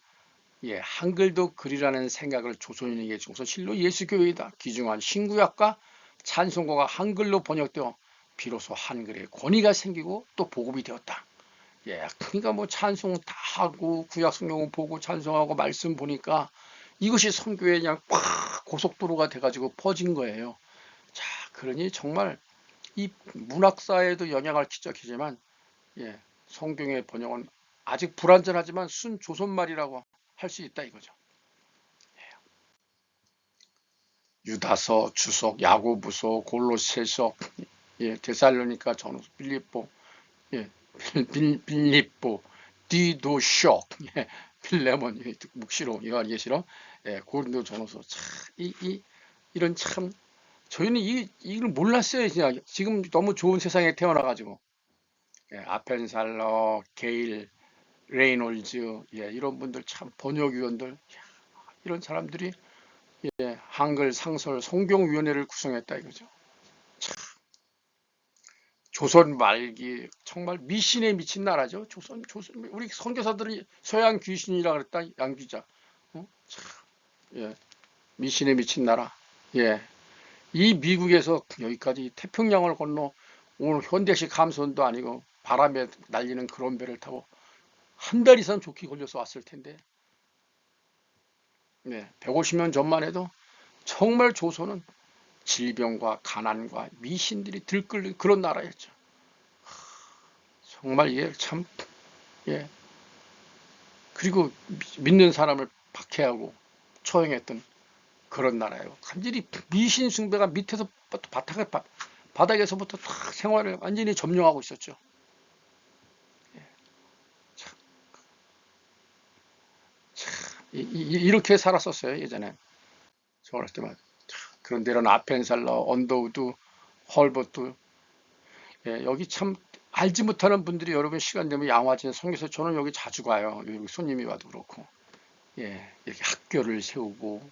한글도 글이라는 생각을 조선인에게 주고서 실로 예수교회이다. 귀중한 신구약과 찬송가가 한글로 번역되어 비로소 한글에 권위가 생기고 또 보급이 되었다. 그러니까 찬송 다 하고 구약 성경을 보고 찬송하고 말씀 보니까 이것이 선교에 그냥 팍 고속도로가 돼가지고 퍼진 거예요. 자, 그러니 정말 이 문학사에도 영향을 끼쳤지만 성경의 번역은 아직 불완전하지만 순조선말이라고 할 수 있다 이거죠. 유다서, 주석, 야고보서, 골로새서, 데살로니가 전후, 빌립보, 빌립보, 디도쇼, 필레몬, 묵시로, 요한계시록, 고린도 전후서. 이런 참 저희는 이걸 몰랐어요. 그냥 지금 너무 좋은 세상에 태어나가지고 아펜살러, 게일, 레이놀즈, 이런 분들 참 번역위원들 이런 사람들이 한글 상설 성경위원회를 구성했다 이거죠. 참, 조선 말기 정말 미신에 미친 나라죠. 조선 우리 선교사들이 서양 귀신이라 그랬다 양 기자. 미신에 미친 나라. 이 미국에서 여기까지 태평양을 건너 오늘 현대식 함선도 아니고 바람에 날리는 그런 배를 타고 한 달 이상 좋게 걸려서 왔을 텐데 150년 전만 해도 정말 조선은 질병과 가난과 미신들이 들끓는 그런 나라였죠. 정말 참 그리고 믿는 사람을 박해하고 처형했던 그런 나라예요. 간절히 미신 숭배가 밑에서 바닥에서부터 생활을 완전히 점령하고 있었죠. 이렇게 살았었어요 예전에 저 어렸을 때만. 그런데 이런 아펜살러, 언더우드, 헐버트 여기 참 알지 못하는 분들이 여러분 시간 되면 양화진 성에서 저는 여기 자주 가요. 여기 손님이 와도 그렇고 이렇게 학교를 세우고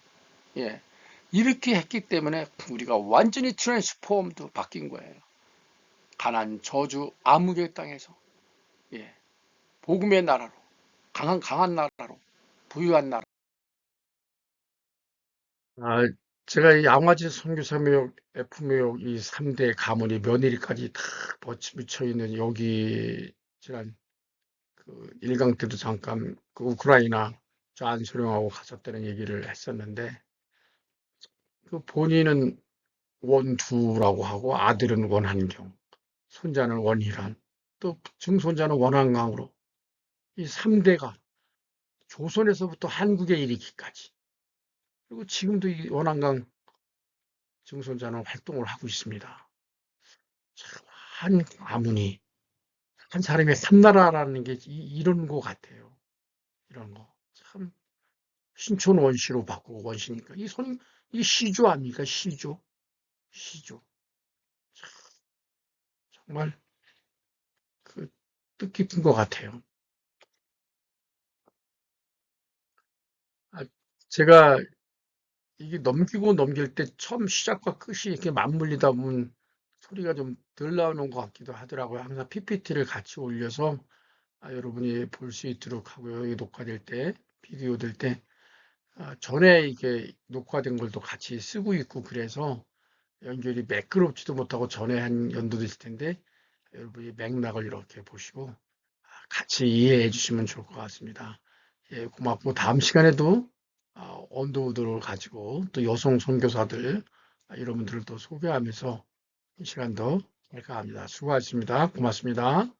이렇게 했기 때문에 우리가 완전히 트랜스폼도 바뀐 거예요. 가난 저주 암흑의 땅에서 복음의 나라로 강한 나라로 부유한 나라. 제가 이 양화진 선교사묘역, F묘역 이 3대 가문이 며느리까지 다 묻혀 있는 여기 지난 그 1강 때도 잠깐 그 우크라이나 저 안소령하고 갔었다는 얘기를 했었는데 그 본인은 원두라고 하고 아들은 원한경, 손자는 원희란, 또 증손자는 원한강으로 이 3대가 조선에서부터 한국에 이르기까지 그리고 지금도 이 원한강 증손자는 활동을 하고 있습니다. 참, 한 가문이, 한 사람의 삼나라라는 게 이런 거 같아요. 이런 거. 참, 신촌 원시로 바꾸고 원시니까. 이 시조 아닙니까? 시조. 시조. 정말 그 뜻깊은 것 같아요. 아, 제가 이게 넘기고 넘길 때 처음 시작과 끝이 이렇게 맞물리다 보면 소리가 좀 덜 나오는 것 같기도 하더라고요. 항상 PPT를 같이 올려서 여러분이 볼 수 있도록 하고요. 이게 녹화될 때, 비디오 될 때, 전에 이게 녹화된 걸도 같이 쓰고 있고 그래서 연결이 매끄럽지도 못하고 전에 한 연도도 있을 텐데 여러분이 맥락을 이렇게 보시고 같이 이해해 주시면 좋을 것 같습니다. 예, 고맙고 다음 시간에도 언더우드를 가지고 또 여성 선교사들 이런 분들을 또 소개하면서 이 시간 더 할까 합니다. 수고하셨습니다. 고맙습니다.